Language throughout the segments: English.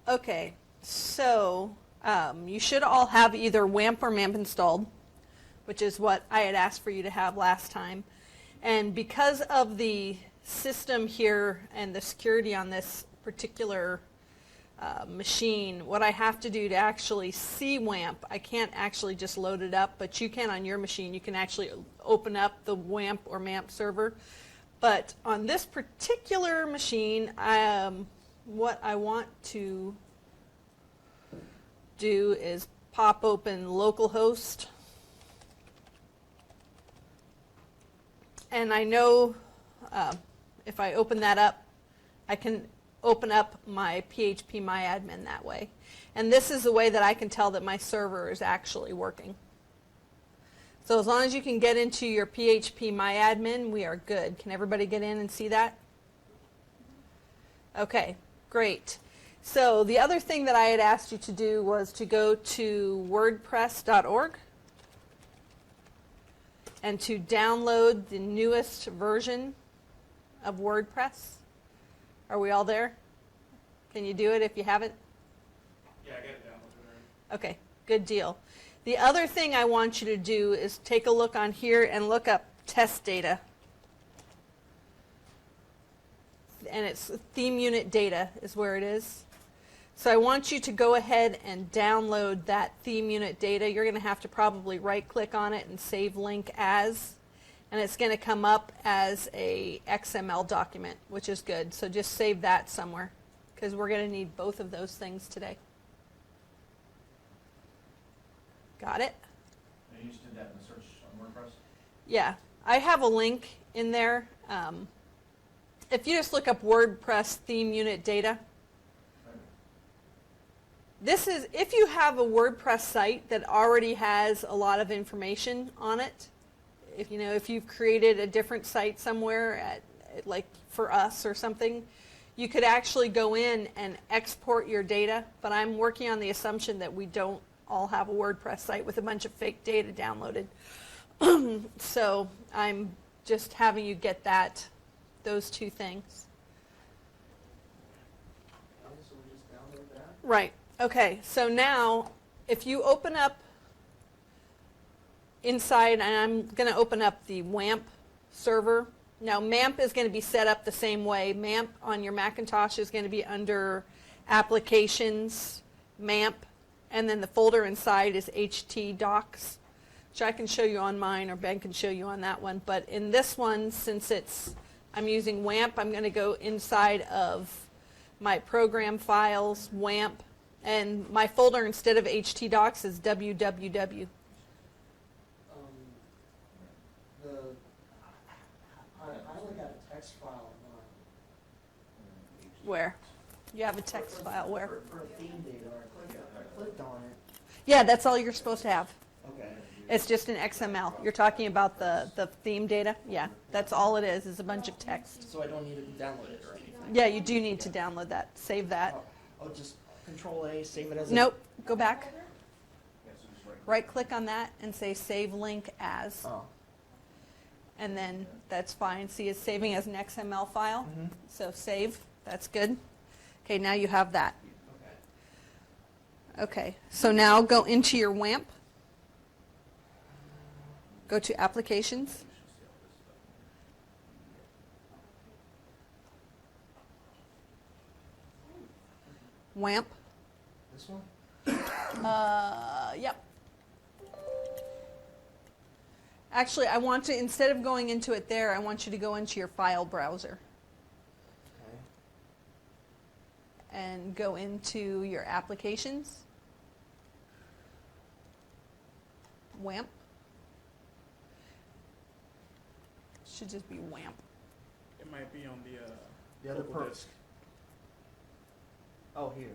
Okay, so you should all have either WAMP or MAMP installed, which is what I had asked for you to have last time. And because of the system here and the security on this particular machine, what I have to do to actually see WAMP, I can't actually just load it up, but you can on your machine. You can actually open up the WAMP or MAMP server. But on this particular machine, what I want to do is pop open localhost. And I know if I open that up, I can open up my phpMyAdmin that way. And this is the way that I can tell that my server is actually working. So as long as you can get into your phpMyAdmin, we are good. Can everybody get in and see that? Okay, great. So the other thing that I had asked you to do was to go to wordpress.org and to download the newest version of WordPress. Are we all there? Can you do it if you haven't? Yeah, I got it downloaded already. Okay, good deal. The other thing I want you to do is take a look on here and look up test data. And it's theme unit data is where it is. So I want you to go ahead and download that theme unit data. You're going to have to probably right-click on it and save link as. And it's going to come up as a XML document, which is good. So just save that somewhere, because we're going to need both of those things today. Got it? And you just did that in the search on WordPress? Yeah. I have a link in there. If you just look up WordPress theme unit data, this is, if you have a WordPress site that already has a lot of information on it, if you've created a different site somewhere, like for us or something, you could actually go in and export your data. But I'm working on the assumption that we don't all have a WordPress site with a bunch of fake data downloaded. So I'm just having you get those two things. So we just download that? Right. Okay, so now if you open up inside, and I'm going to open up the WAMP server. Now MAMP is going to be set up the same way. MAMP on your Macintosh is going to be under Applications, MAMP, and then the folder inside is htdocs, which I can show you on mine, or Ben can show you on that one. But in this one, since I'm using WAMP, I'm going to go inside of my program files, WAMP, and my folder instead of htdocs is www. I only got a text file Where? You have a text file where? for theme data. I clicked on it. Yeah, that's all you're supposed to have. Okay. It's just an XML. You're talking about the theme data? Yeah, that's all it is a bunch of text. So I don't need to download it or anything? Yeah, you do need to download that. Save that. I'll just Control A, save it as Nope, go back. Yeah, so just Right-click on that and say Save Link As. Oh. And then that's fine. See, it's saving as an XML file. Mhm. So save. That's good. Okay, now you have that. Okay. Okay, so now go into your WAMP. Go to Applications. WAMP. This one? Yep. Actually, I want to, instead of going into it there, I want you to go into your file browser Okay. and go into your Applications. WAMP. Should just be WAMP. It might be on The other local part. disk. Oh, here.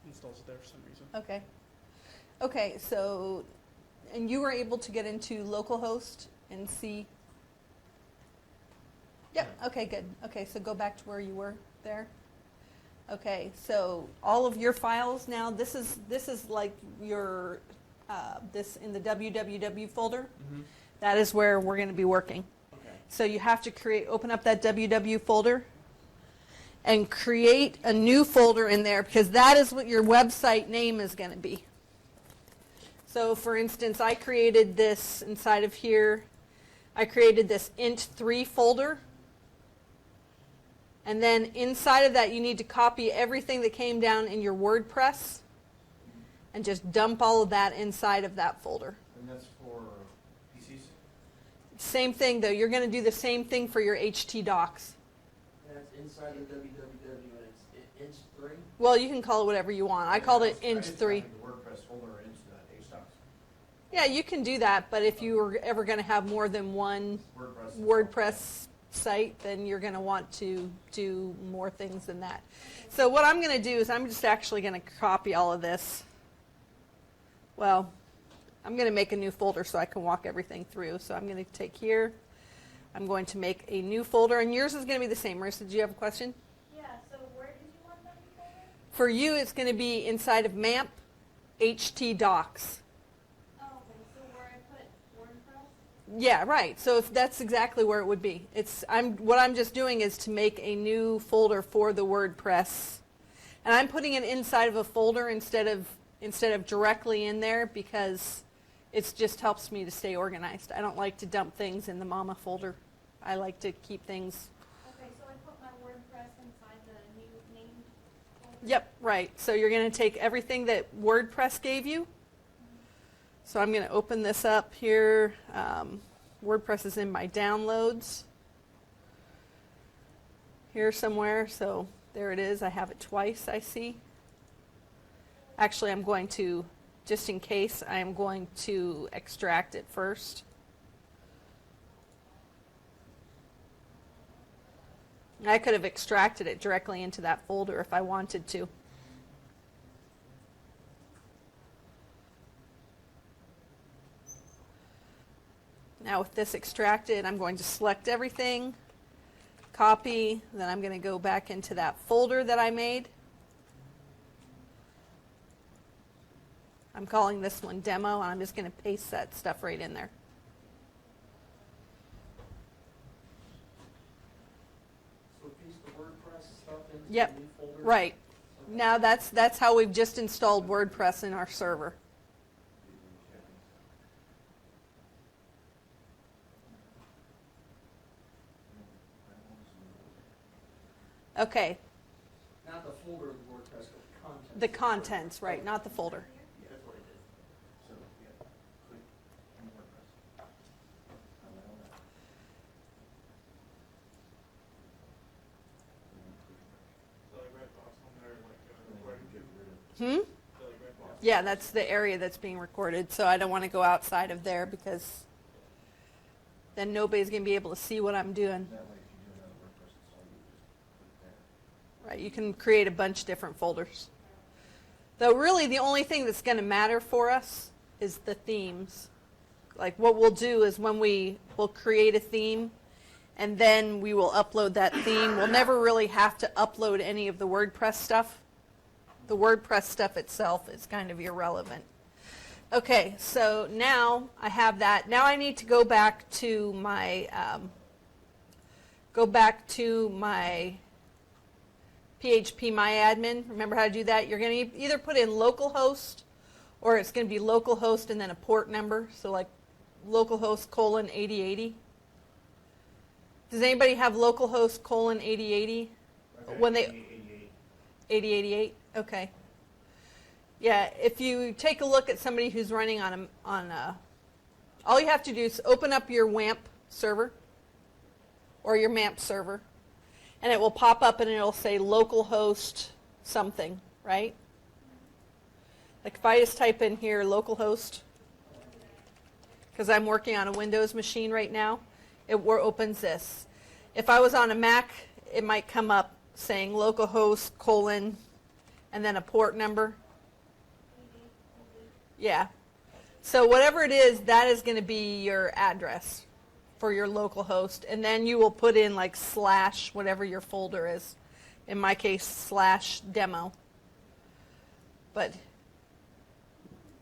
Installs it there for some reason. Okay. Okay, so, and you were able to get into localhost and see? Yep, okay, good. Okay, so go back to where you were there. Okay, so all of your files now, this is like your, this in the www folder. Mm-hmm. That is where we're going to be working. Okay. So you have to open up that www folder, and create a new folder in there, because that is what your website name is going to be. So for instance, I created this inside of here. I created this int3 folder. And then inside of that, you need to copy everything that came down in your WordPress and just dump all of that inside of that folder. And that's for PCs? Same thing, though. You're going to do the same thing for your HT docs. That's inside the www, and it's int3. Well, you can call it whatever you want. I called it int3. I just copied the WordPress folder into that HDocs. Yeah, you can do that, but if you were ever going to have more than one WordPress site, then you're going to want to do more things than that. So what I'm going to do is I'm just actually going to copy all of this. Well, I'm going to make a new folder so I can walk everything through. So I'm going to take here. I'm going to make a new folder, and yours is going to be the same. Marissa, did you have a question? Yeah, so where did you want them to go? For you, it's going to be inside of MAMP HT docs. Oh, okay, so where I put WordPress? Yeah, right. So if that's exactly where it would be. What I'm just doing is to make a new folder for the WordPress. And I'm putting it inside of a folder instead of directly in there, because it just helps me to stay organized. I don't like to dump things in the mama folder. I like to keep things. Okay, so I put my WordPress inside the new name folder? Yep, right. So you're going to take everything that WordPress gave you. So I'm going to open this up here. WordPress is in my downloads here somewhere. So there it is. I have it twice, I see. Actually, I'm going to, just in case, I'm going to extract it first. I could have extracted it directly into that folder if I wanted to. Now with this extracted, I'm going to select everything, copy, then I'm going to go back into that folder that I made. I'm calling this one demo, and I'm just going to paste that stuff right in there. So paste the WordPress stuff into Yep, the new folder? right. Okay. Now that's how we've just installed WordPress in our server. Okay, Not the folder of the WordPress, but the content. the contents, right, not the folder. That's what I did. So, yeah, click on WordPress. Highlight all that. The like red box on there, like And then recording get to, rid of Hmm? the like red box. Yeah, that's the area that's being recorded, so I don't want to go outside of there, because then nobody's going to be able to see what I'm doing. that way, if you do another WordPress install, you just click there. Right, you can create a bunch of different folders. Though really the only thing that's going to matter for us is the themes. Like what we'll do is when we'll create a theme, and then we will upload that theme. We'll never really have to upload any of the WordPress stuff. The WordPress stuff itself is kind of irrelevant. Okay, so now I have that. Now I need to go back to my PHP MyAdmin. Remember how to do that? You're going to either put in localhost, or it's going to be localhost and then a port number. So like localhost : 8080. Does anybody have localhost : 8080? Okay, When they 88. 8088. Okay. Yeah, if you take a look at somebody who's running on all you have to do is open up your WAMP server or your MAMP server, and it will pop up and it'll say localhost something, right? Like if I just type in here localhost, because I'm working on a Windows machine right now, it opens this. If I was on a Mac, it might come up saying localhost : and then a port number. Yeah. So whatever it is, that is going to be your address for your local host. And then you will put in like / whatever your folder is. In my case, / demo. But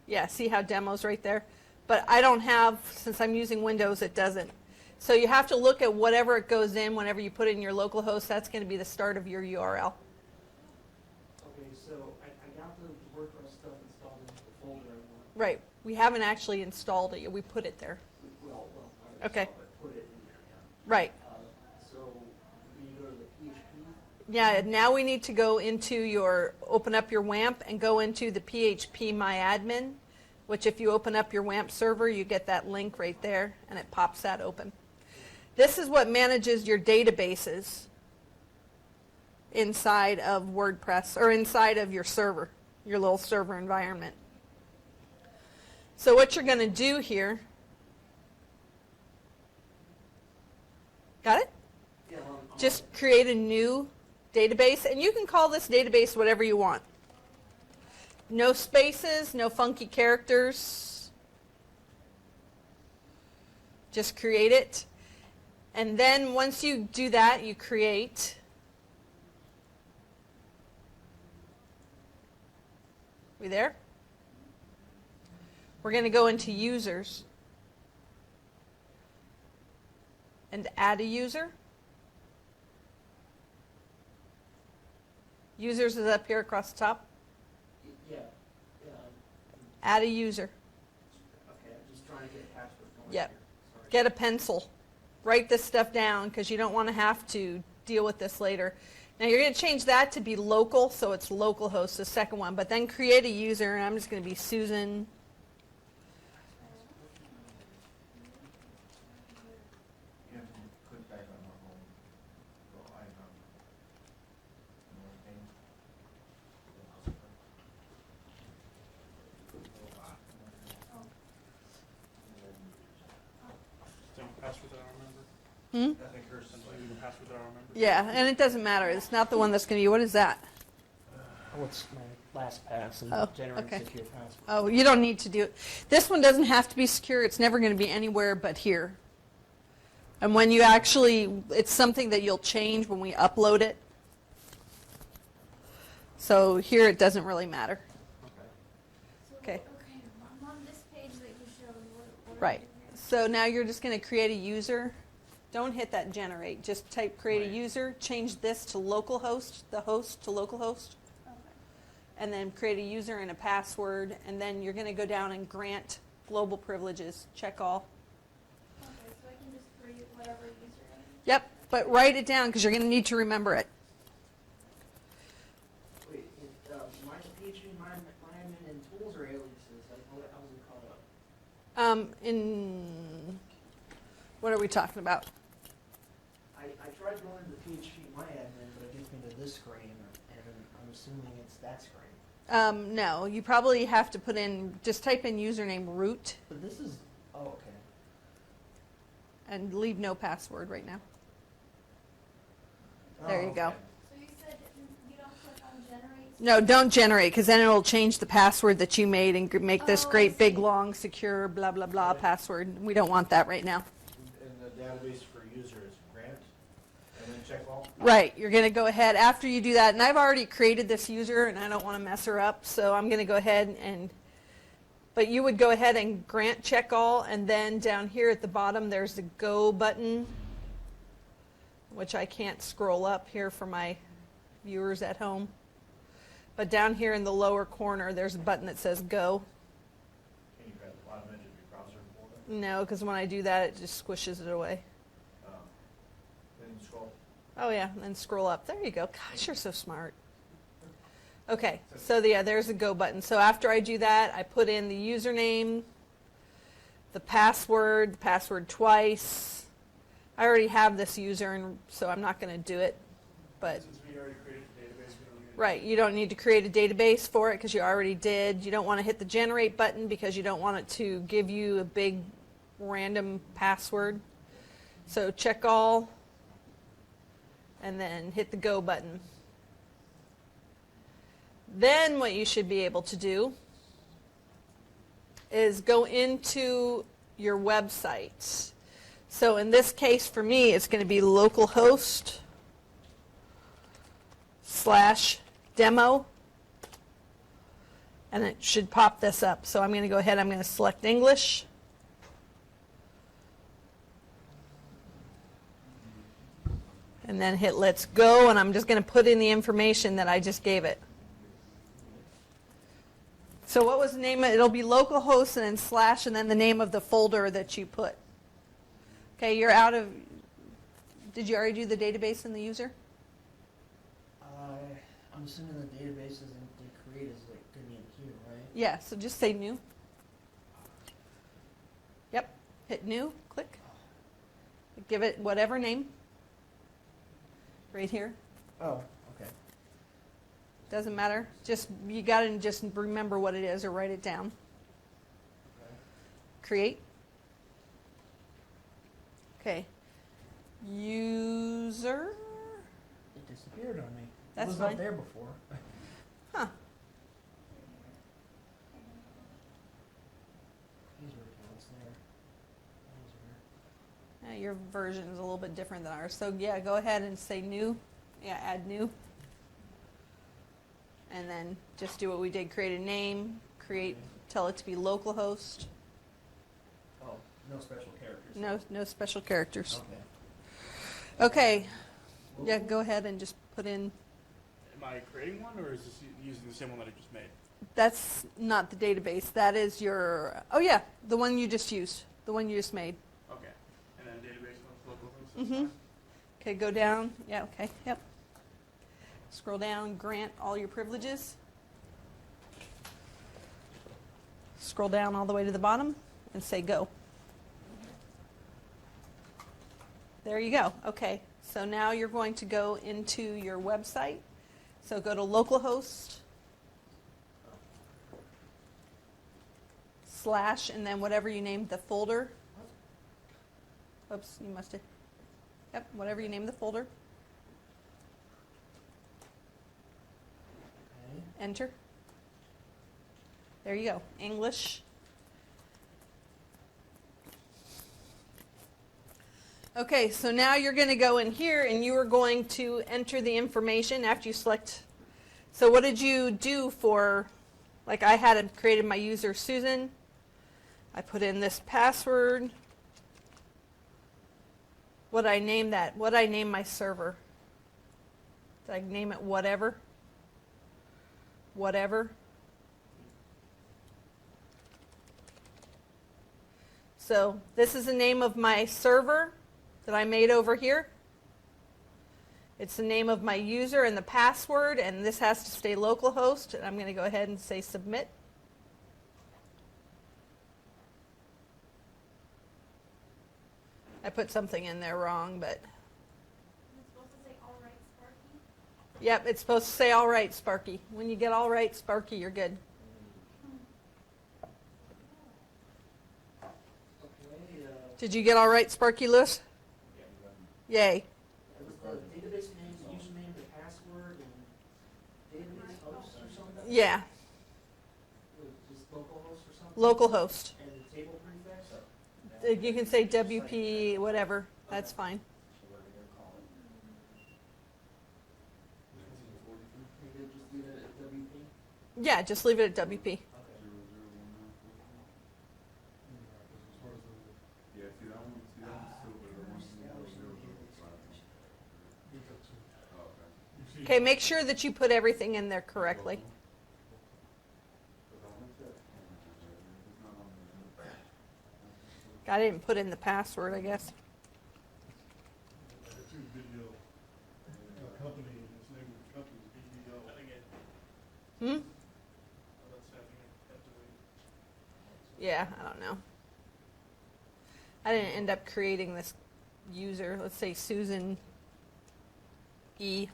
yeah, see how demo's right there? But I don't have, since I'm using Windows, it doesn't. So you have to look at whatever it goes in whenever you put it in your local host. That's going to be the start of your URL. Okay, so I got the WordPress stuff installed into the folder I want. Right. We haven't actually installed it yet. We put it there. Well, I Okay. installed it, put it in there, yeah. Right. So, when you go to the PHP, Yeah, now we need to go into your, open up your WAMP and go into the PHP MyAdmin, which if you open up your WAMP server, you get that link right there and it pops that open. This is what manages your databases inside of WordPress or inside of your server, your little server environment. So what you're going to do here, got it? yeah, I'm Just create a new database, and you can call this database whatever you want. No spaces, no funky characters. Just create it. And then once you do that, you create we there? We're going to go into users and add a user. Users is up here across the top. yeah, Add a user. okay, I'm just trying to get a password going Yep. here. Sorry. Get a pencil. Write this stuff down because you don't want to have to deal with this later. Now you're going to change that to be local, so it's localhost, the second one. But then create a user, and I'm just going to be Susan. You have to click back on the home, little icon. And one thing. Same password that I remember. Hmm? I think hers is Maybe the password that I remember. Yeah, and it doesn't matter. It's not the one that's going to be. What is that? What's my LastPass and Oh, generate okay. secure password? Oh, you don't need to do it. This one doesn't have to be secure. It's never going to be anywhere but here. And when you actually, it's something that you'll change when we upload it. So here it doesn't really matter. Okay. So, Okay. okay, I'm on this page that you showed, what do I Right. do here? So now you're just going to create a user. Don't hit that generate. Just type create a Right. user. Change this to localhost, the host to localhost. Okay. And then create a user and a password. And then you're going to go down and grant global privileges. Check all. Okay, so I can just create whatever username? Yep. But write it down because you're going to need to remember it. Wait, my PHP, my admin and tools are aliases. How was it called up? In what are we talking about? I tried going to the PHP my admin, but it gets me to this screen, and I'm assuming it's that screen. No, you probably have to put in, just type in username root But this is, oh, okay. and leave no password right now. There Oh, you go. okay. So you said you don't click on generate? No, don't generate because then it'll change the password that you made and make this Oh, I great big see. long secure blah blah blah password. We don't want that right now. And the database for user is grant, and then check all. Right, you're going to go ahead after you do that, and I've already created this user and I don't want to mess her up, so I'm going to go ahead and, but you would go ahead and grant check all, and then down here at the bottom there's the go button, which I can't scroll up here for my viewers at home. But down here in the lower corner there's a button that says go. Can you grab the bottom edge of your browser folder? No, because when I do that it just squishes it away. Then you scroll. Oh yeah, and then scroll up. There you go. Gosh, you're so smart. Okay, so yeah, there's a go button. So after I do that, I put in the username, the password twice. I already have this user, and so I'm not going to do it. But Since we already created the database, we don't need to. right, you don't need to create a database for it because you already did. You don't want to hit the generate button because you don't want it to give you a big random password. So check all, and then hit the go button. Then what you should be able to do is go into your website. So in this case for me, it's going to be localhost/demo. And it should pop this up. So I'm going to go ahead, I'm going to select English. and then hit let's go, and I'm just going to put in the information that I just gave it. So what was the name? It'll be localhost and then slash and then the name of the folder that you put. Okay, you're out of, did you already do the database and the user? I'm assuming the database isn't create is like gonna be in here, right? Yeah, so just say new. Yep, hit new, click. Give it whatever name. Right here. Oh, okay. Doesn't matter. Just you got to just remember what it is or write it down. Okay. Create. Okay. User. It disappeared on me. That's it was fine. not there before. Huh. User accounts there. User. Your version is a little bit different than ours. So yeah, go ahead and say new. Yeah, add new. And then just do what we did. Create a name. Create. Tell it to be localhost. Oh, no special characters. No special characters. Okay. Okay. Yeah, go ahead and just put in. Am I creating one, or is this using the same one that I just made? That's not the database. That is your. Oh yeah, the one you just used. The one you just made. Okay. And then database localhost. Mm-hmm. Okay, go down. Yeah, okay, yep. Scroll down, grant all your privileges. Scroll down all the way to the bottom and say go. There you go. Okay, so now you're going to go into your website. So go to localhost / and then whatever you named the folder. Oops, you must have. Yep, whatever you name the folder. Okay. Enter. There you go. English. Okay, so now you're going to go in here and you are going to enter the information after you select. So what did you do for, like I had created my user Susan. I put in this password. What I name that? What I name my server? Did I name it whatever? Whatever. So this is the name of my server that I made over here. It's the name of my user and the password, and this has to stay localhost. And I'm going to go ahead and say submit. I put something in there wrong, but It's supposed to say, all right, Sparky. yep, it's supposed to say all right, Sparky. When you get all right, Sparky, you're good. Okay. Did you get all right, Sparky Lewis? Yay. It was the database name, the username, the password, and database host or something? Yeah, It was just localhost or something? localhost. And the table prefix? You can say WP, whatever. That's fine. So what are we gonna call it? Maybe just leave it at WP? Yeah, just leave it at WP. Okay. Yeah, see that one, silver, the one, oh, okay. Okay, make sure that you put everything in there correctly. I didn't put in the password, I guess. Video company, his name of the company is BBO. I think it. Hmm? That's I think it had to wait. Yeah, I don't know. I didn't end up creating this user. Let's say Susan E.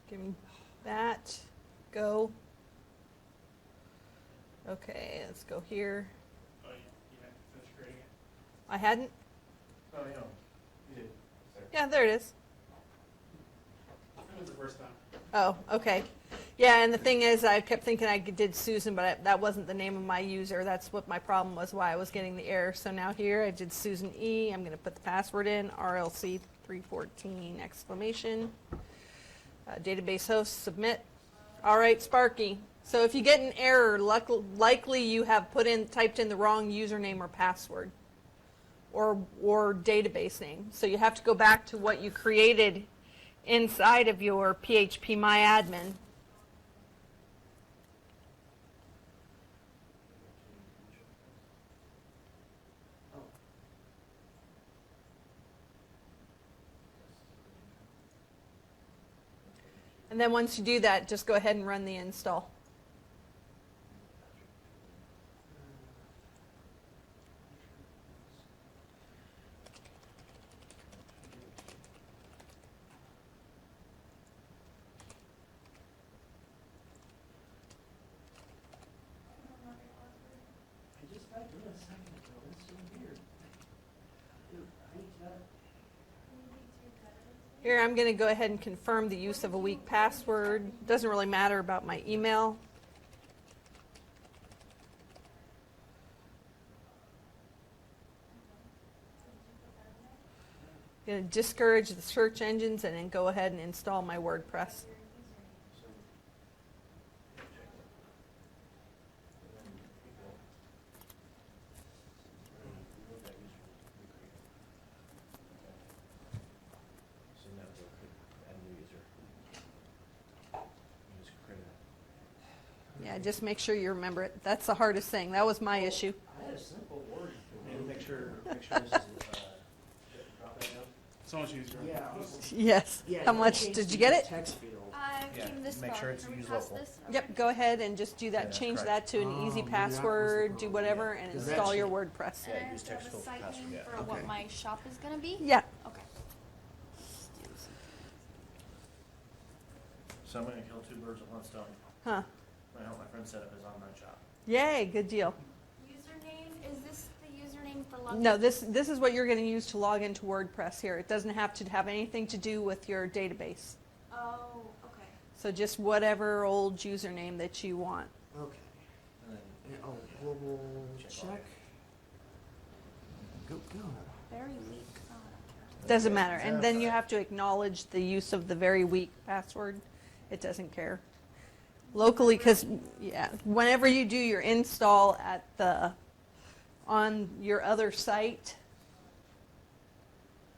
Give me that. Go. Okay, let's go here. Oh, you had to finish creating it. I hadn't? Oh, yeah, you did. Yeah, there it is. It was the first time. Oh, okay. Yeah, and the thing is, I kept thinking I did Susan, but that wasn't the name of my user. That's what my problem was, why I was getting the error. So now here, I did Susan E. I'm going to put the password in, RLC 314 exclamation. Database host, submit. All right, Sparky. So if you get an error, likely you have typed in the wrong username or password or database name. So you have to go back to what you created inside of your PHP MyAdmin. Oh, And then once you do that, just go ahead and run the install. I just typed in a second ago, that's so weird. Dude, I need that. Here, I'm going to go ahead and confirm the use of a weak password. Doesn't really matter about my email. Going to discourage the search engines and then go ahead and install my WordPress. Yeah, just make sure you remember it. That's the hardest thing. That was my issue. I had a simple word. And make sure this is, drop it down. So much easier. Yeah. Yes. Yeah, How you much change did the you get it? Text field. I Yeah, came this make far. sure it's Are we use past local. this? Yep, go ahead and just do Yeah, that. that's Change correct. that to an easy maybe that was the password, do problem, whatever, yeah. and 'Cause install that's- your WordPress. And Yeah, I have use to have text a field site password, name yeah. for what Okay. my shop is gonna be? Yeah. Okay. So I'm gonna kill two birds with one stone. Huh. I'm gonna help my friend set up his online shop. Yay, good deal. Username, is this the username for login? No, this is what you're going to use to log into WordPress here. It doesn't have to have anything to do with your database. Oh, okay. So just whatever old username that you want. Okay. And then And, oh, global Check all check. Go. Very weak. Oh, I don't care. Doesn't matter. And then you have to acknowledge the use of the very weak password. It doesn't care. Locally, because yeah, whenever you do your install on your other site,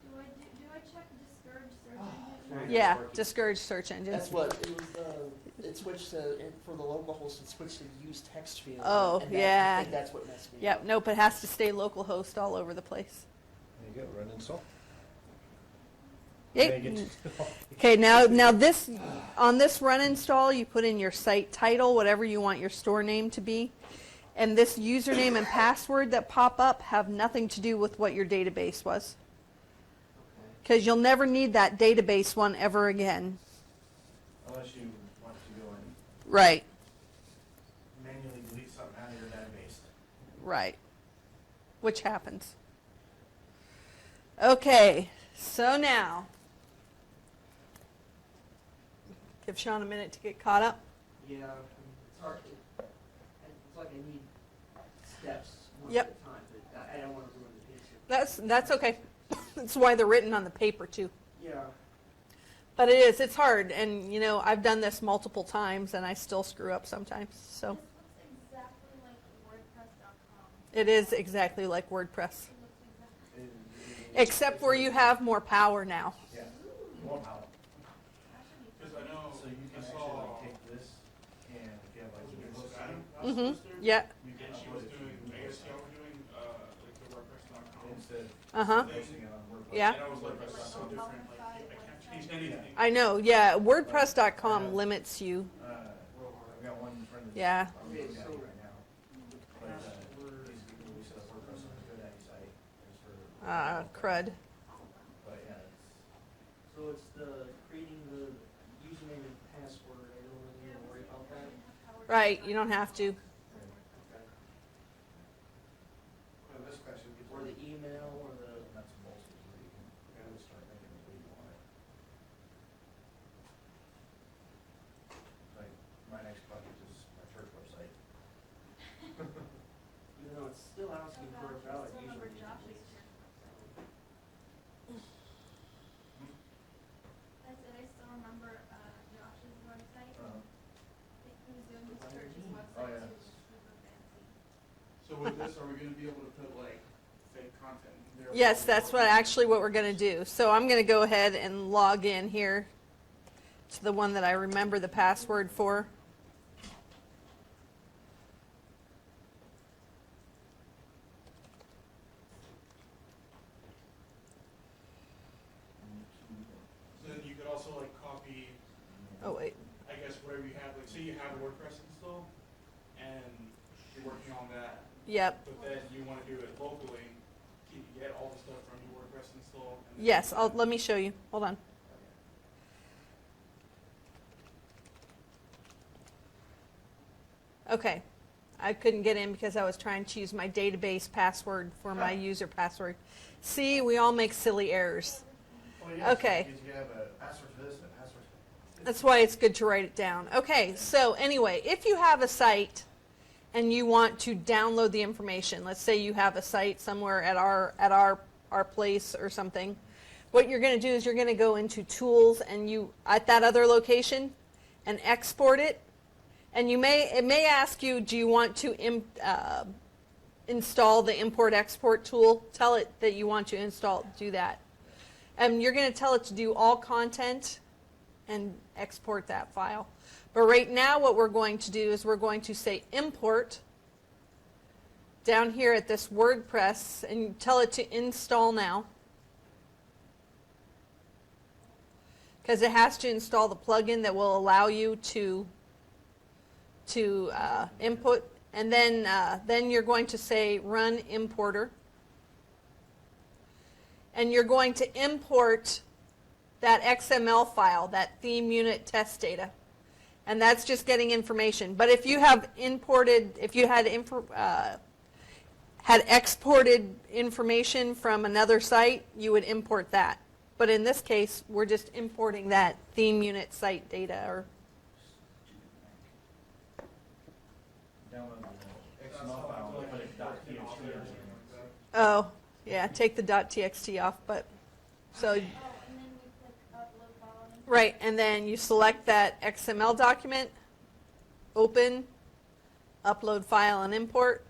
Do I check discourage search Oh, engine? yeah, discourage search engines. That's what it was. It switched to for the local host. It switched to use text field. Oh, and that, yeah. I think that's what messed me Yep, up. nope, it has to stay localhost all over the place. There you go, run install. Yep. Okay, now this on this run install, you put in your site title, whatever you want your store name to be, and this username and password that pop up have nothing to do with what your database was, Okay. because you'll never need that database one ever again. Unless you want to go and Right, manually delete something out of your database. right, which happens. Okay, so now give Sean a minute to get caught up. Yeah, it's hard. It's like I need steps one Yep. at a time, but I don't want to ruin the picture. That's okay. That's why they're written on the paper too. Yeah. But it's hard, and you know, I've done this multiple times, and I still screw up sometimes. So This looks exactly like WordPress.com. it is exactly like WordPress, It looks exactly. except where you have more power now. Yeah, more power. That should be Because I know, So you I can saw, actually like take this and if you have like a Scotty website, last Mhm. semester, Yeah. and she was doing, I guess y'all were doing, like the WordPress.com. instead Uh huh. of posting it on WordPress. Yeah. And I was like, that's so different, like, I can't change anything. I know. Yeah, WordPress.com limits you. I've got one friend that's Yeah. I'm looking at it right now. But basically we set up WordPress on the GoDaddy site just for. Crud. But yeah, it's. So it's the creating the username and password. I don't really need to worry about that. Right. You don't have to. Okay. This question gets Or the email or the. nuts and bolts is where you can really start making it where you want it. Like, my next project is my church website. Even though it's still asking for a valid Still remember username. Josh's here. I said I still remember Josh's website. He was doing his gonna be able to put like fake content in there? Yes, that's what we're going to do. So I'm going to go ahead and log in here to the one that I remember the password for. So then you could also like copy, Oh, wait. I guess, whatever you have, like say you have WordPress installed and you're working on that, Yep. but then you want to do it locally, can you get all the stuff from your WordPress install? And then Yes, let me show you. Hold on. Okay. I couldn't get in because I was trying to use my database password for my user password. See, we all make silly errors. Well, yes, Okay. because you have a password for this and a password for that. That's why it's good to write it down. Okay, so anyway, if you have a site and you want to download the information, let's say you have a site somewhere at our place or something, what you're going to do is you're going to go into Tools and you at that other location and export it. And it may ask you, do you want to install the import-export tool? Tell it that you want to do that. And you're going to tell it to do all content and export that file. But right now what we're going to do is we're going to say import down here at this WordPress and tell it to install now. Because it has to install the plugin that will allow you to input, and then you're going to say run importer, and you're going to import that XML file, that theme unit test data, and that's just getting information. But if you have had exported information from another site, you would import that. But in this case, we're just importing that theme unit site data or Download the XML file and put it .txt or something like that. Oh, yeah, take the .txt off, but, so, Oh, and then you click upload file. right, and then you select that XML document, open, upload file and import.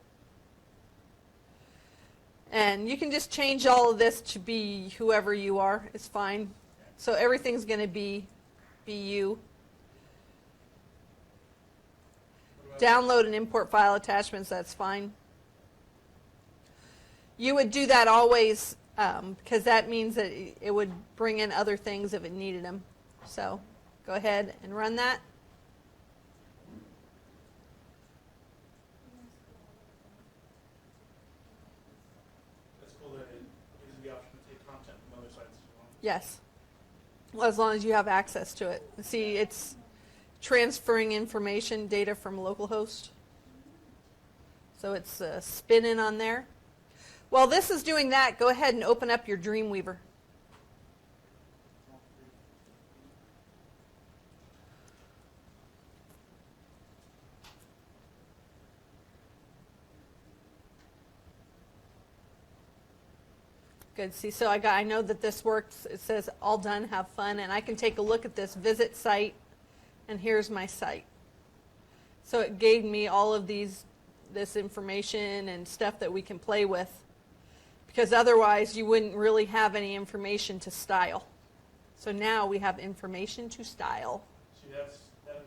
And you can just change all of this to be whoever you are, it's fine. So everything's going to be you. Download and import file attachments, that's fine. You would do that always because that means that it would bring in other things if it needed them. So go ahead and run that. That's cool that it gives you the option to take content from other sites as well. Yes. Well, as long as you have access to it. See, it's transferring information, data from localhost. So it's spinning on there. While this is doing that, go ahead and open up your Dreamweaver. Good. See, so I know that this works. It says all done, have fun, and I can take a look at this visit site, and here's my site. So it gave me all of this information and stuff that we can play with, because otherwise you wouldn't really have any information to style. So now we have information to style. See, that is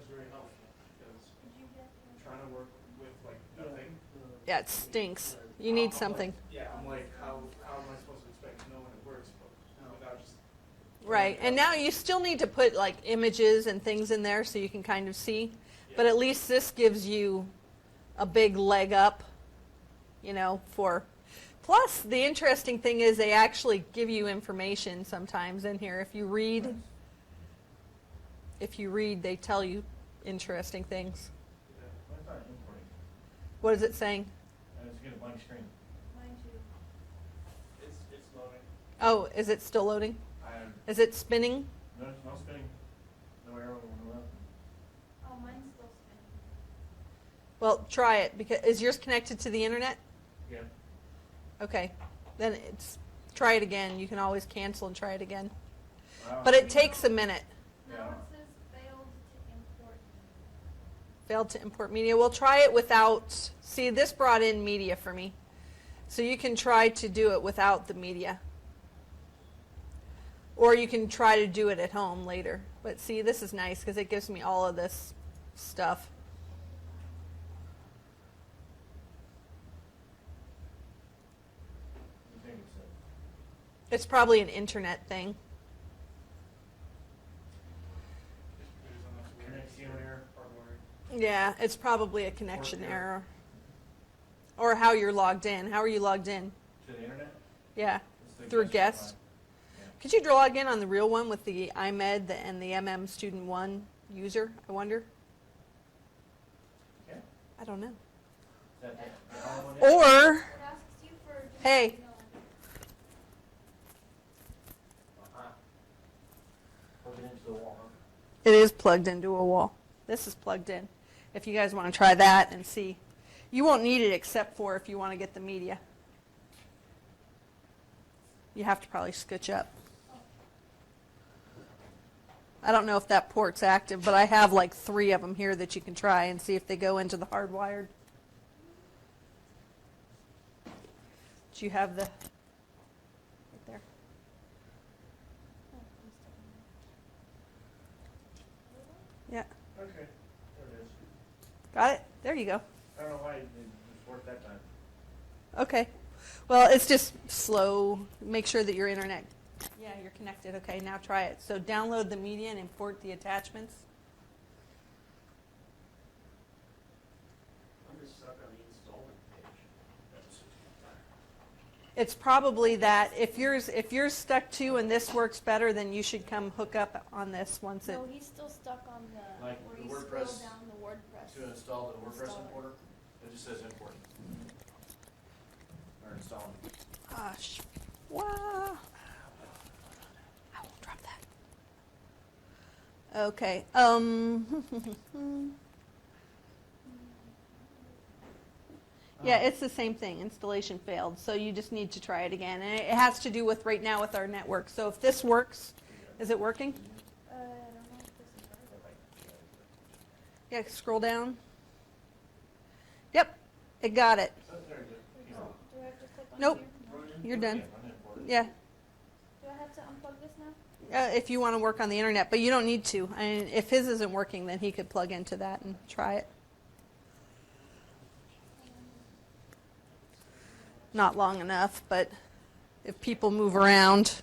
very helpful because Did you get I'm trying to work with like nothing. Yeah, it stinks. You need something. Yeah, I'm like, how am I supposed to expect to know when it works, but without just Right, and now you still need to put like images and things in there so you can kind of see, but at least this gives you a big leg up, you know, for, plus the interesting thing is they actually give you information sometimes in here. If you read, they tell you interesting things. Well, it's not importing. What is it saying? And it's getting a blank screen. mine too? it's loading. Oh, is it still loading? Is it spinning? No spinning. No arrow, no nothing. Oh, mine's still spinning. Well, try it, because is yours connected to the internet? Yeah. Okay, then try it again. You can always cancel and try it again. Wow. But it takes a minute. Yeah. Now it says failed to import. Failed to import media. We'll try it without, see, this brought in media for me. So you can try to do it without the media. Or you can try to do it at home later. But see, this is nice because it gives me all of this stuff. You think it's It's probably an internet thing. a connection error, hardware? Yeah, it's probably a connection error. Or how you're logged in. How are you logged in? To the internet? Yeah, It's the through guest guest. line. Yeah. Could you log in on the real one with the iMed and the MM Student 1 user, I wonder? Yeah. I don't know. Is that the wrong one? Or, It asks you for just, Hey. you know, Uh-huh. Plug it into the wall, huh? it is plugged into a wall. This is plugged in. If you guys want to try that and see. You won't need it except for if you want to get the media. You have to probably scooch up. I don't know if that port's active, but I have like 3 of them here that you can try and see if they go into the hardwired. Do you have the right there? Yeah, Okay, there it is. got it? There you go. I don't know why it didn't work that time. Okay. Well, it's just slow. Make sure that your internet. Yeah, you're connected. Okay, now try it. So download the media and import the attachments. I'm just stuck on the installing page. It's probably that if you're stuck too and this works better, then you should come hook up on this once it. no, he's still stuck on the, Like where the you WordPress scroll down the WordPress. To install the WordPress Installer. importer, it just says import. Or installing. Gosh. Wow. I won't drop that. Okay. Yeah, it's the same thing. Installation failed. So you just need to try it again. And it has to do with right now with our network. So if this works, is it working? I don't know if this is right. Yeah, scroll down. Yep, it got it. Oh, there you go. Do I have to click on Nope. here? No. You're done. Yeah, run import. Do Yeah, I have to unplug this now? if you want to work on the internet, but you don't need to. I mean, if his isn't working, then he could plug into that and try it. Not long enough, but if people move around.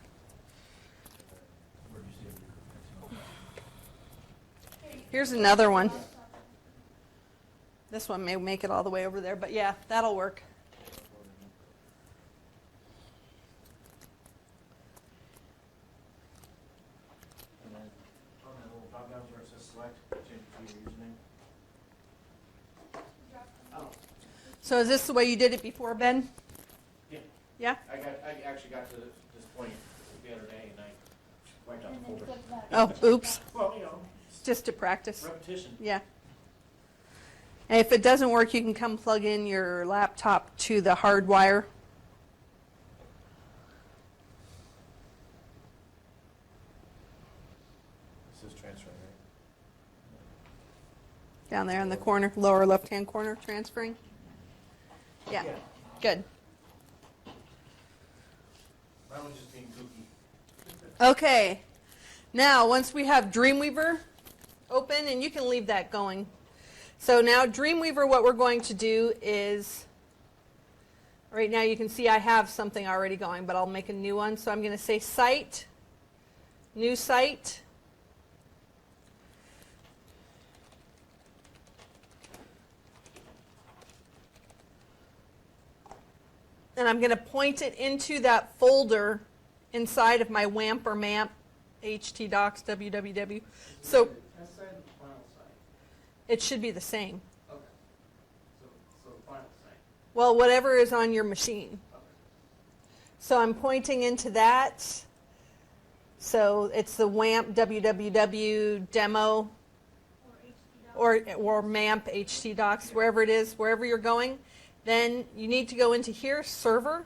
Where'd you see it? Here's another one. This one may make it all the way over there, but yeah, that'll work. And then on that little drop down where it says select, change it to your username. Oh, So is this the way you did it before, Ben? Yeah. Yeah? I actually got to this point the other day and I wiped out And the then folder. click that. Oh, check oops. that. Well, you know, Just to practice. repetition. Yeah. And if it doesn't work, you can come plug in your laptop to the hard wire. This is transferring, right? Down there in the corner, lower left-hand corner, transferring. Yeah, good. Mine was just being kooky. Okay. Now, once we have Dreamweaver open, and you can leave that going. So now Dreamweaver, what we're going to do is, right now you can see I have something already going, but I'll make a new one. So I'm going to say Site, New Site. And I'm going to point it into that folder inside of my WAMP or MAMP, htdocs, www. So Test site and final site. it should be the same. Okay. So final site. Well, whatever is on your machine. Okay. So I'm pointing into that. So it's the WAMP www demo Or HD docs. or MAMP htdocs, wherever it is, wherever you're going. Then you need to go into here, server.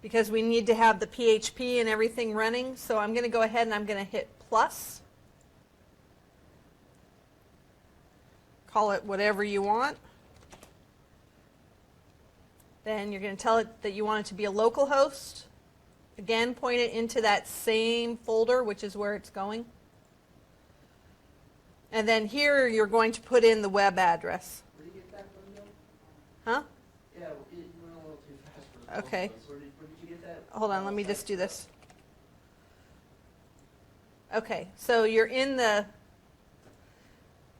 Because we need to have the PHP and everything running. So I'm going to go ahead and I'm going to hit plus. Call it whatever you want. Then you're going to tell it that you want it to be a local host. Again, point it into that same folder, which is where it's going. And then here you're going to put in the web address. Where do you get that from, Bill? Huh? Yeah, it went a little too fast for both of Okay. us. Where did you get that? Hold on, let me just do this. Okay, so you're in the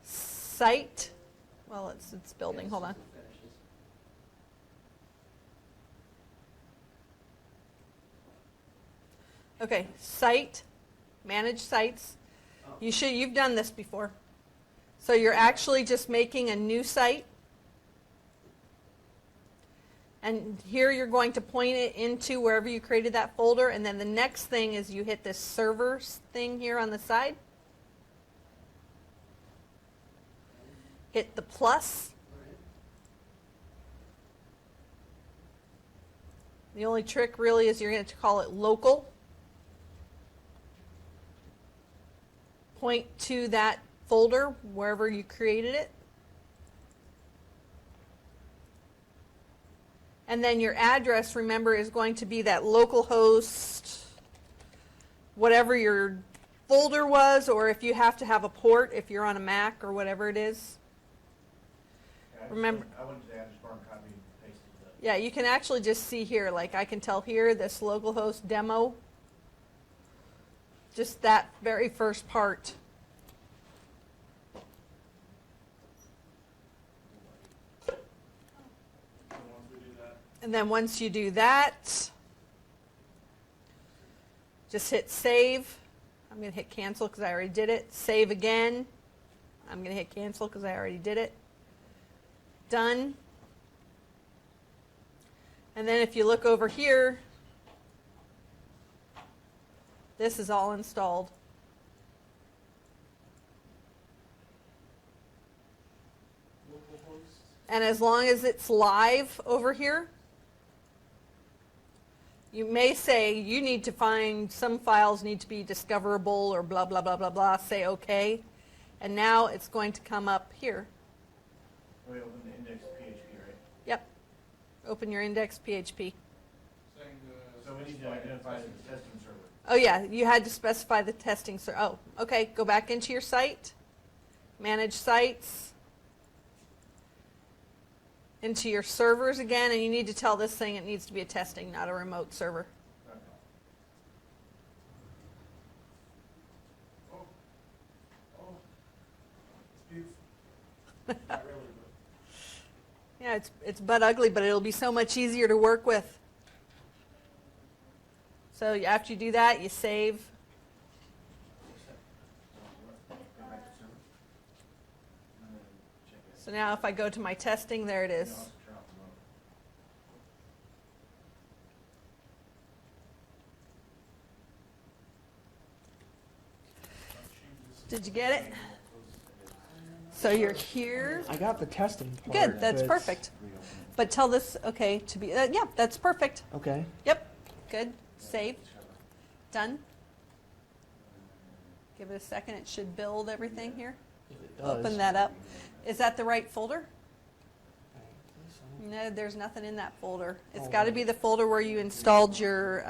site. Well, it's building. Hold on. Okay, site, manage sites. You've done this before. So you're actually just making a new site. And here you're going to point it into wherever you created that folder. And then the next thing is you hit this servers thing here on the side. Hit the plus. The only trick really is you're going to call it local. Point to that folder wherever you created it. And then your address, remember, is going to be that local host, whatever your folder was, or if you have to have a port, if you're on a Mac or whatever it is. Remember- I went to the address bar and copied and pasted that. Yeah, you can actually just see here, like I can tell here, this localhost demo. Just that very first part. And once we do that, And then once you do that, just hit save. I'm going to hit cancel because I already did it. Save again. I'm going to hit cancel because I already did it. Done. And then if you look over here, this is all installed. Local host. And as long as it's live over here, you may say you need to find some files need to be discoverable or blah, blah, blah, blah, blah. Say OK. And now it's going to come up here. We open the index PHP, right? Yep. Open your index PHP. saying So we need to identify the testing server. Oh, yeah, you had to specify the testing. Oh, okay. Go back into your site. Manage sites. Into your servers again, and you need to tell this thing it needs to be a testing, not a remote server. Okay. it's beautiful. Not really, but Yeah, it's butt ugly, but it'll be so much easier to work with. So after you do that, you save. Go back to server. And then check it. So now if I go to my testing, there it You is. know, turn off the remote. Did you get it? So you're here. I got the testing part. Good, that's but- perfect. But tell this, okay, to be, yeah, that's perfect. Okay. Yep, good. Save. Done. Give it a second, it should build everything here. It does. Open that up. Is that the right folder? No, there's nothing in that folder. It's got to be the folder where you installed your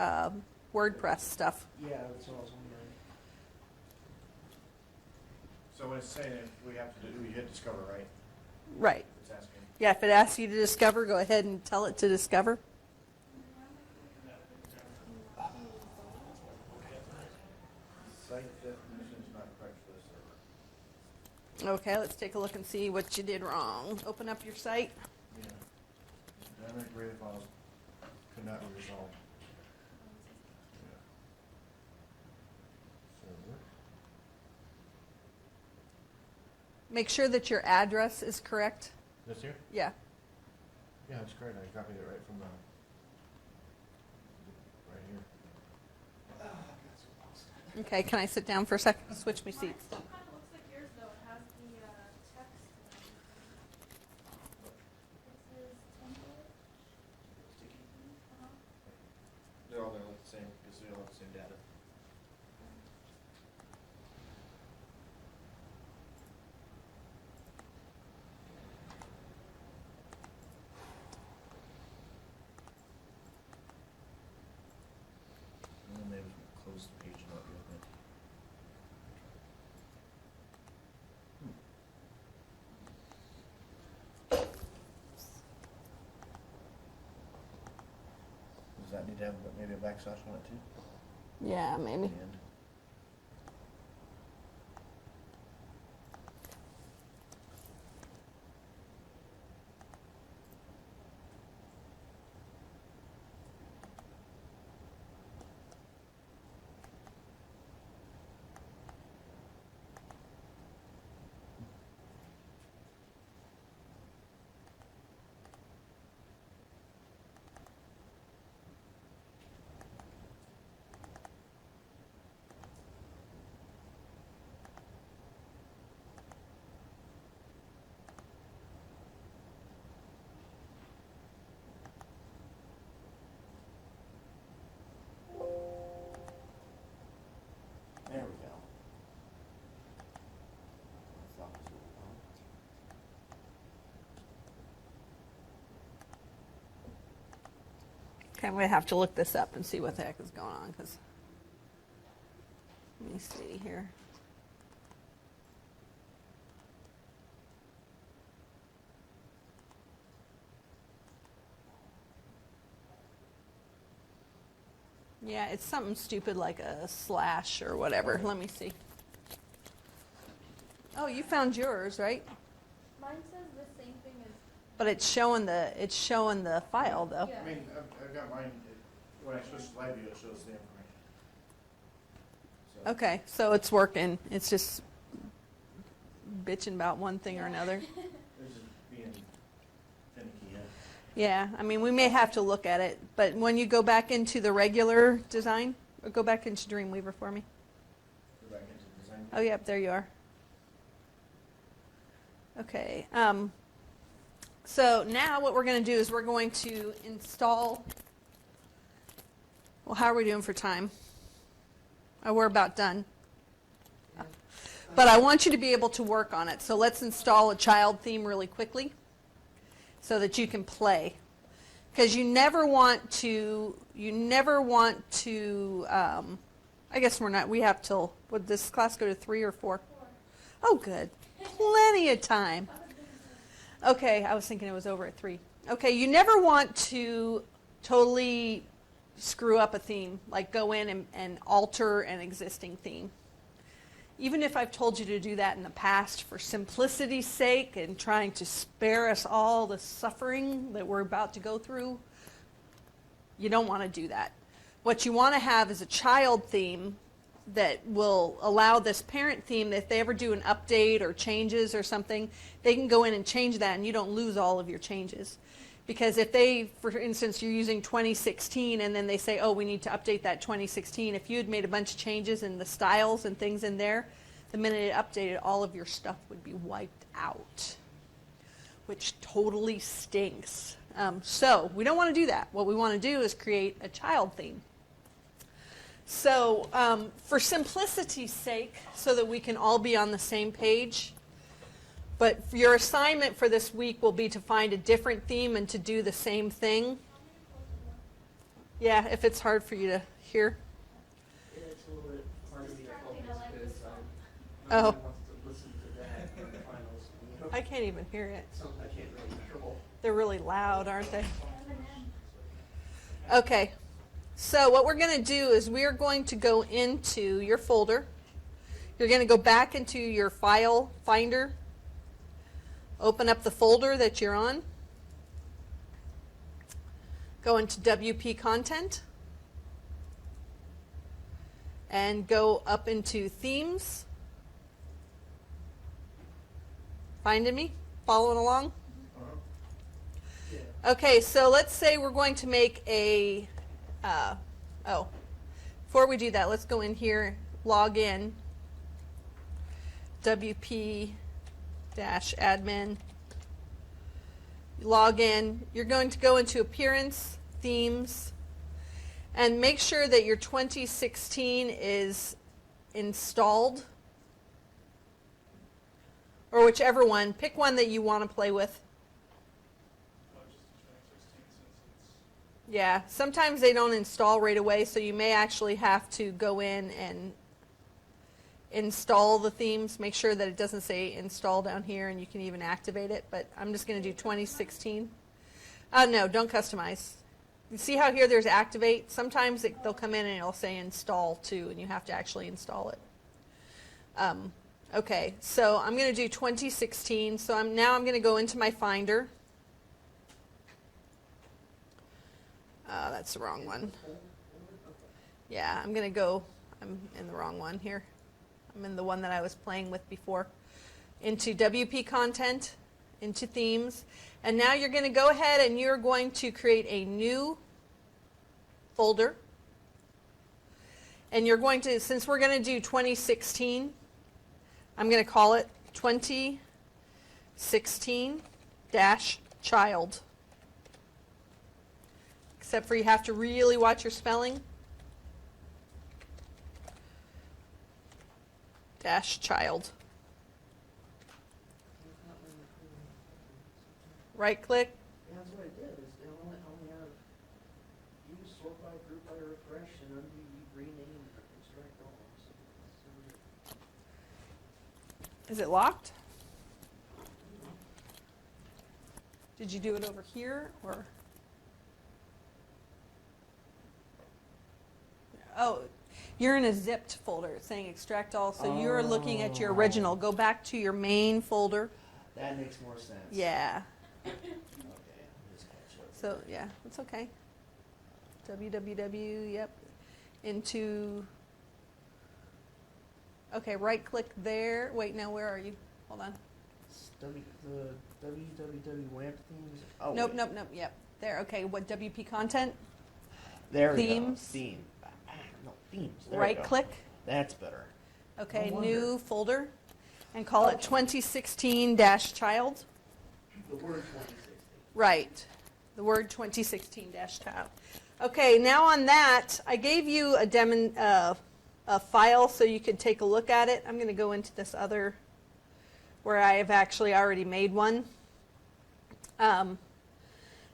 WordPress stuff. Yeah, that's what I was wondering. So what it's saying, if we have to do, we hit discover, right? Right. It's asking. Yeah, if it asks you to discover, go ahead and tell it to discover. Site definition is not correct for this server. Okay, let's take a look and see what you did wrong. Open up your site. Yeah. Dynamic array files could not be resolved. Yeah. Server. Make sure that your address is correct. This here? Yeah. Yeah, that's great. I copied it right from the, right here. Okay, can I sit down for a second? Switch me seats. Mine kind of looks like yours though. It has the text and everything. This is template. Uh-huh. They're all gonna look the same, because they all have the same data. Might need to have maybe a backslash on it too. Yeah, maybe. And there we go. Okay, I'm going to have to look this up and see what the heck is going on, because let me see here. Yeah, it's something stupid like a slash or whatever. Let me see. Oh, you found yours, right? Mine says the same thing as, But it's showing the file though. yeah. I mean, I've got mine, when I switch to live view, it shows the information. So, Okay, so it's working. It's just bitching about one thing or another. This is being finicky, yeah. Yeah, I mean, we may have to look at it, but when you go back into the regular design, or go back into Dreamweaver for me. Go back into design. Oh, yep, there you are. Okay, so now what we're going to do is we're going to install, well, how are we doing for time? Oh, we're about done. But I want you to be able to work on it, so let's install a child theme really quickly so that you can play. Because you never want to, I guess we have till, would this class go to 3 or 4? 4. Oh, good. Plenty of time. Okay, I was thinking it was over at 3. Okay, you never want to totally screw up a theme, like go in and alter an existing theme. Even if I've told you to do that in the past for simplicity's sake and trying to spare us all the suffering that we're about to go through, you don't want to do that. What you want to have is a child theme that will allow this parent theme that if they ever do an update or changes or something, they can go in and change that and you don't lose all of your changes. Because if they, for instance, you're using 2016 and then they say, oh, we need to update that 2016, if you had made a bunch of changes in the styles and things in there, the minute it updated, all of your stuff would be wiped out, which totally stinks. So we don't want to do that. What we want to do is create a child theme. So for simplicity's sake, so that we can all be on the same page, but your assignment for this week will be to find a different theme and to do the same thing. Yeah, if it's hard for you to hear. Yeah, it's a little bit hard to be Distracting, I focused like because this song. no Oh. one wants to listen to that in the finals. You know? I can't even hear it. Something I can't really control. They're really loud, aren't they? Okay, so what we're going to do is we are going to go into your folder. You're going to go back into your file finder. Open up the folder that you're on. Go into WP content. And go up into themes. Finding me? Following along? Yeah. Okay, so let's say we're going to make a, before we do that, let's go in here, log in, WP-admin, log in. You're going to go into Appearance, Themes, and make sure that your 2016 is installed, or whichever one. Pick one that you want to play with. Just the 2016 since it's Yeah, sometimes they don't install right away, so you may actually have to go in and install the themes. Make sure that it doesn't say install down here, and you can even activate it, but I'm just going to do 2016. No, don't customize. You see how here there's activate? Sometimes they'll come in and it'll say install too, and you have to actually install it. Okay, so I'm going to do 2016. So I'm going to go into my Finder. That's the wrong one. Yeah, I'm in the wrong one here. I'm in the one that I was playing with before. Into WP content, into themes. And now you're going to go ahead and you're going to create a new folder. And you're going to, since we're going to do 2016, I'm going to call it 2016-child. Except for you have to really watch your spelling. -child. Right click. Yeah, that's what I did, is it only have use, sort by, group by, refresh, and undo, rename, extract all. Is it locked? Did you do it over here or? Oh, you're in a zipped folder. It's saying extract all, so you're looking at your original. Go back to your main folder. That makes more sense. Yeah. Okay, I'm just catching up. So yeah, it's okay. www. Yep. Into. Okay, right click there. Wait, now where are you? Hold on. It's the www WAMP themes. Oh, Nope. wait. Yep. There. Okay. What WP content? There we Themes. go. Theme. No, themes. There we Right go. click. That's better. Okay, No wonder. new folder, and call it 2016-child. The word 2060. Right, the word 2016-child. Okay, now on that, I gave you a file so you could take a look at it. I'm going to go into this other where I have actually already made one.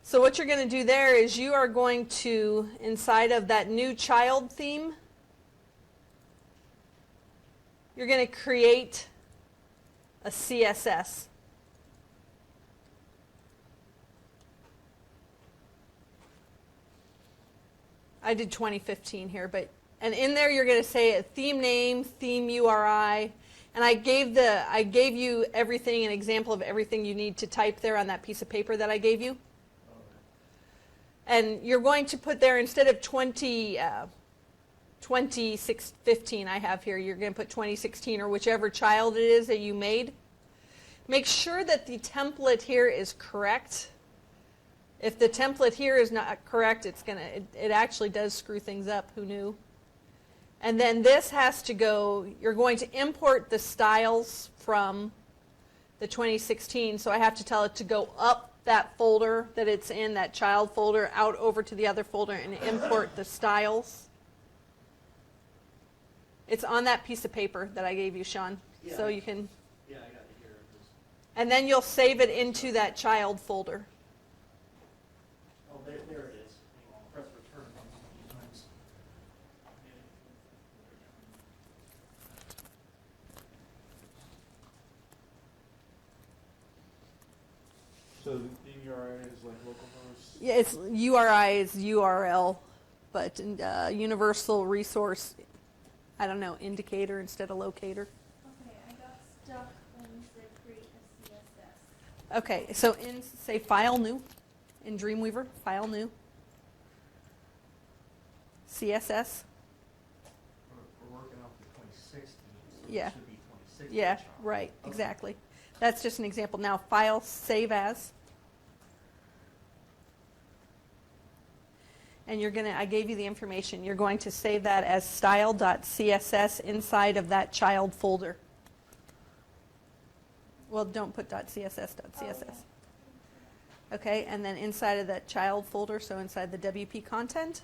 So what you're going to do there is you are going to, inside of that new child theme, you're going to create a CSS. I did 2015 here, and in there you're going to say a theme name, theme URI, and I gave you everything, an example of everything you need to type there on that piece of paper that I gave you. And you're going to put there, instead of 2015 I have here, you're going to put 2016 or whichever child it is that you made. Make sure that the template here is correct. If the template here is not correct, it actually does screw things up. Who knew? And then this has to go, you're going to import the styles from the 2016, so I have to tell it to go up that folder that it's in, that child folder, out over to the other folder and import the styles. It's on that piece of paper that I gave you, Sean. Yeah. So you can, Yeah, I got it here. and then you'll save it into that child folder. Oh, there it is. Hang on, press return a few times. So the URI is like localhost? Yeah, it's URI is URL, but universal resource, I don't know, indicator instead of locator. Okay, I got stuck when you said create a CSS. Okay, so say file new, in Dreamweaver, file new, CSS, We're working off the 2016, so Yeah. it should be 2016. yeah, right, exactly. That's just an example. Now file, save as. And I gave you the information. You're going to save that as style.css inside of that child folder. Well, don't put .css. Okay, and then inside of that child folder, so inside the WP content.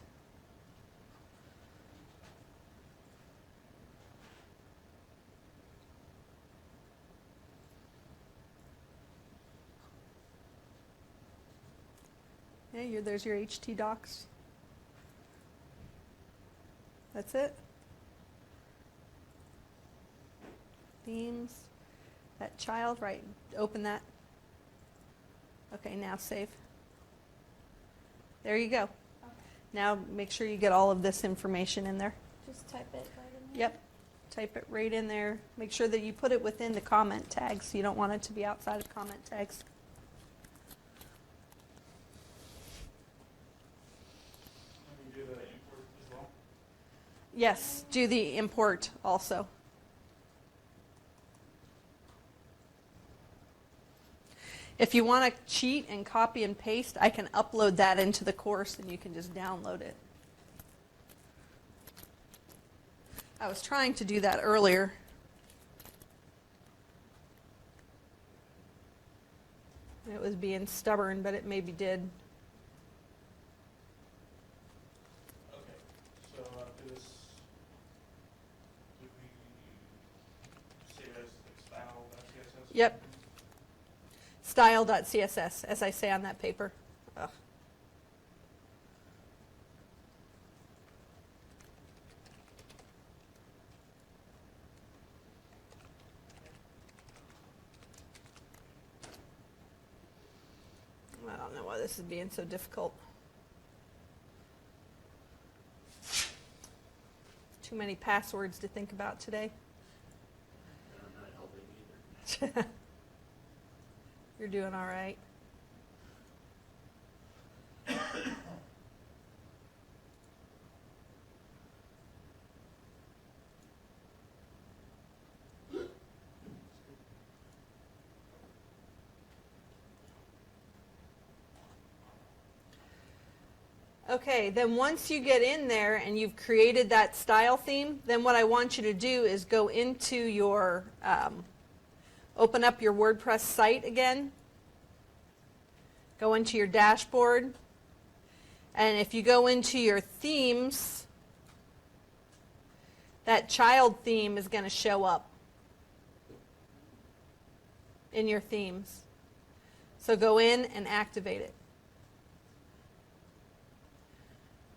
Yeah, there's your HT docs. That's it. Themes. That child, right, open that. Okay, now save. There you go. Now make sure you get all of this information in there. Just type it right in there. Yep. Type it right in there. Make sure that you put it within the comment tags. You don't want it to be outside of comment tags. And you do the import as well? Yes, do the import also. If you want to cheat and copy and paste, I can upload that into the course and you can just download it. I was trying to do that earlier. It was being stubborn, but it maybe did. Okay, so after this, did we save as like style.css? Yep. Style.css, as I say on that paper. Ugh. I don't know why this is being so difficult. Too many passwords to think about today. I'm not helping either. You're doing all right. Okay, then once you get in there and you've created that style theme, then what I want you to do is go into your, open up your WordPress site again, go into your dashboard, and if you go into your themes, that child theme is going to show up in your themes. So go in and activate it.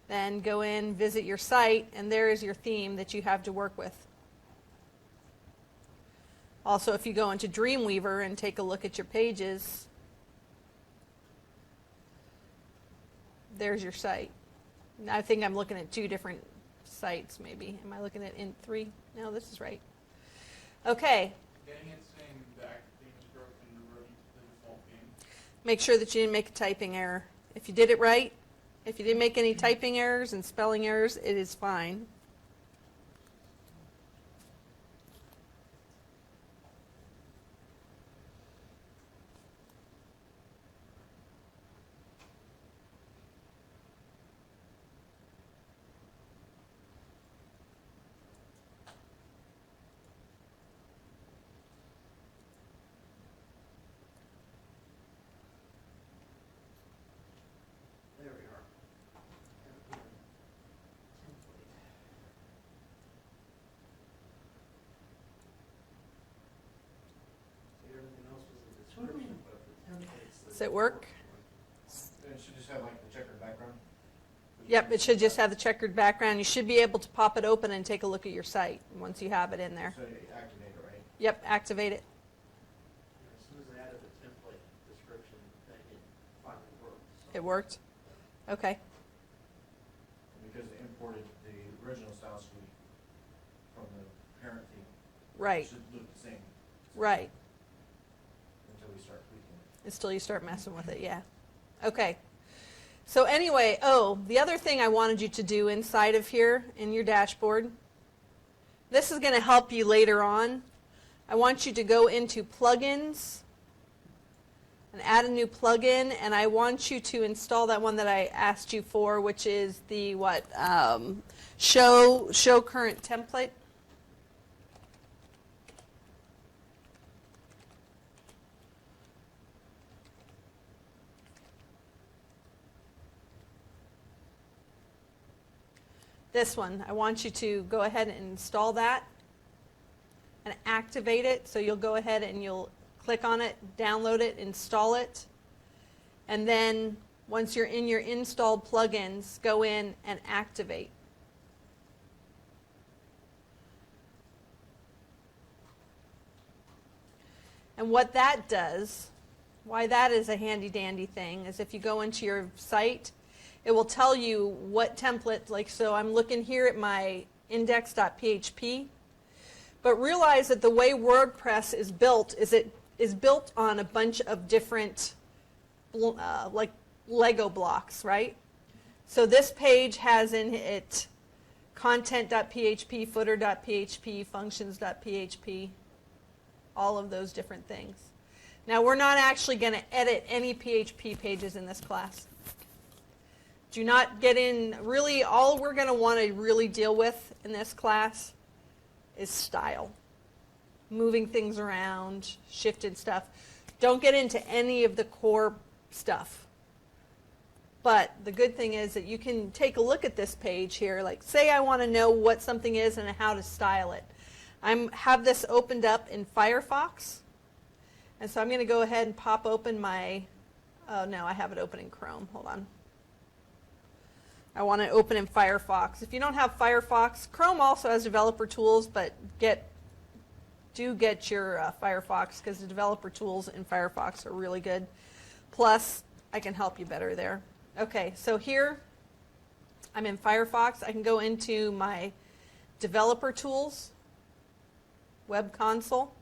Then go in, visit your site, and there is your theme that you have to work with. Also, if you go into Dreamweaver and take a look at your pages, there's your site. I think I'm looking at two different sites, maybe. Am I looking at in three? No, this is right. Okay. Getting it saying the active theme is broken, reverting to the default theme. Make sure that you didn't make a typing error. If you did it right, if you didn't make any typing errors and spelling errors, it is fine. There we are. See, everything else was the description, but the template's the. Does it work? Then it should just have like the checkered background. Yep, it should just have the checkered background. You should be able to pop it open and take a look at your site once you have it in there. So you activate it, right? Yep, activate it. As soon as I added the template description, then it finally worked. So It worked? Okay. Because it imported the original style sheet from the parent theme. Right, It should look the same right. until we start tweaking it. Until you start messing with it, yeah. Okay. So anyway, the other thing I wanted you to do inside of here in your dashboard, this is going to help you later on. I want you to go into plugins and add a new plugin, and I want you to install that one that I asked you for, which is the show current template. This one, I want you to go ahead and install that and activate it. So you'll go ahead and you'll click on it, download it, install it. And then once you're in your installed plugins, go in and activate. And what that does, why that is a handy dandy thing, is if you go into your site it will tell you what template, like, so I'm looking here at my index.php, but realize that the way WordPress is built is it is built on a bunch of different like Lego blocks, right? So this page has in it content.php, footer.php, functions.php, all of those different things. Now, we're not actually going to edit any PHP pages in this class. Do not get in, really, all we're going to want to really deal with in this class is style. Moving things around, shifted stuff. Don't get into any of the core stuff. But the good thing is that you can take a look at this page here, like say I want to know what something is and how to style it. I have this opened up in Firefox. And so I'm going to go ahead and pop open my, oh no, I have it open in Chrome. Hold on. I want to open in Firefox. If you don't have Firefox, Chrome also has developer tools, but do get your Firefox, because the developer tools in Firefox are really good. Plus, I can help you better there. Okay, so here I'm in Firefox. I can go into my developer tools, web console.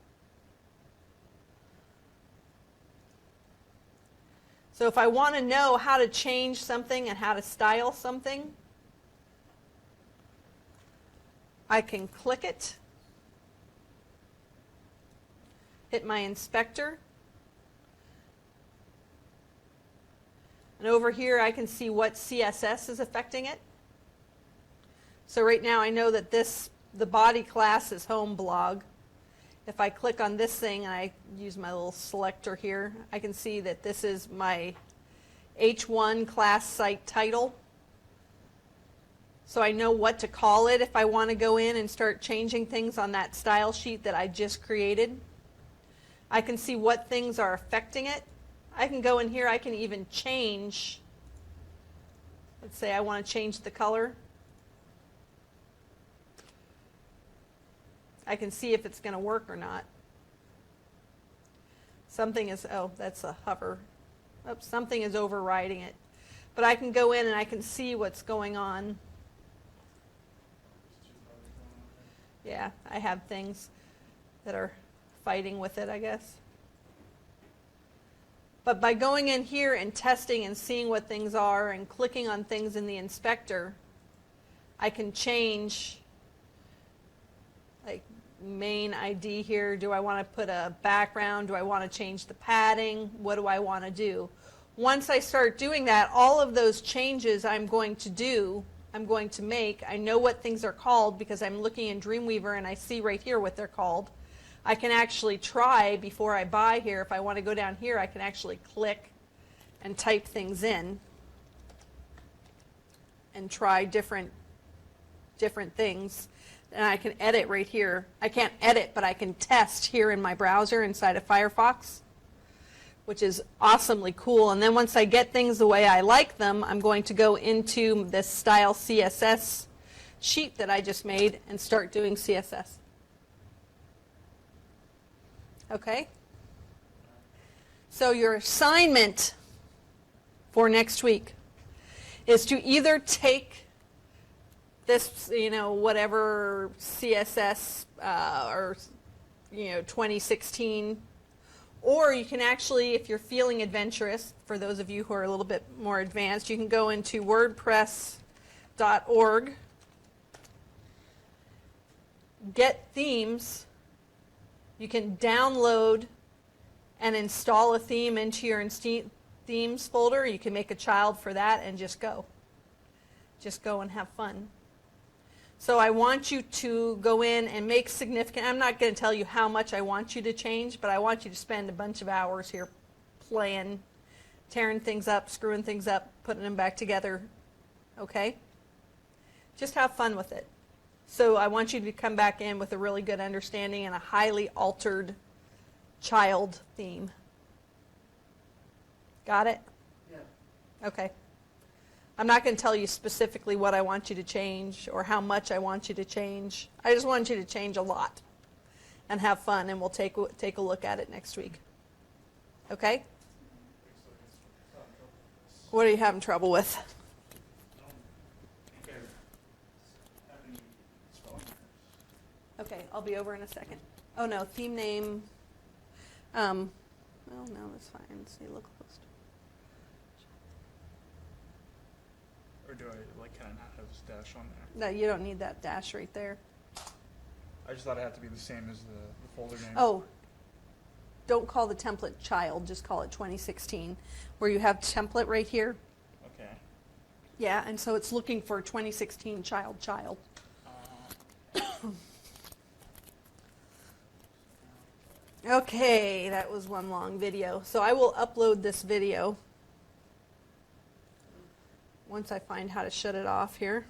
So if I want to know how to change something and how to style something, I can click it, hit my inspector, and over here I can see what CSS is affecting it. So right now I know that the body class is home blog. If I click on this thing and I use my little selector here, I can see that this is my H1 class site title. So I know what to call it if I want to go in and start changing things on that style sheet that I just created. I can see what things are affecting it. I can go in here, I can even change, let's say I want to change the color. I can see if it's going to work or not. Something is, oh, that's a hover. Oops, something is overriding it. But I can go in and I can see what's going on. Yeah, I have things that are fighting with it, I guess. But by going in here and testing and seeing what things are and clicking on things in the inspector, I can change, like, main ID here. Do I want to put a background? Do I want to change the padding? What do I want to do? Once I start doing that, all of those changes I'm going to make. I know what things are called because I'm looking in Dreamweaver and I see right here what they're called. I can actually try before I buy here. If I want to go down here, I can actually click and type things in and try different things. And I can edit right here. I can't edit, but I can test here in my browser inside of Firefox, which is awesomely cool. And then once I get things the way I like them, I'm going to go into this style CSS sheet that I just made and start doing CSS. Okay? So your assignment for next week is to either take this, whatever CSS or 2016, or you can actually, if you're feeling adventurous, for those of you who are a little bit more advanced, you can go into wordpress.org, get themes. You can download and install a theme into your themes folder. You can make a child for that and just go. Just go and have fun. So I want you to go in and make significant, I'm not going to tell you how much I want you to change, but I want you to spend a bunch of hours here playing, tearing things up, screwing things up, putting them back together. Okay? Just have fun with it. So I want you to come back in with a really good understanding and a highly altered child theme. Got it? Yeah. Okay. I'm not going to tell you specifically what I want you to change or how much I want you to change. I just want you to change a lot and have fun, and we'll take a look at it next week. Okay? What are you having trouble with? I'll be over in a second. Oh no, theme name. Well, no, that's fine. Say localhost. Or do I, like, can I not have this dash on there? No, you don't need that dash right there. I just thought it had to be the same as the folder name. Oh, don't call the template child, just call it 2016. Where you have template right here. Okay. Yeah, and so it's looking for 2016 child. Okay, that was one long video. So I will upload this video once I find how to shut it off here.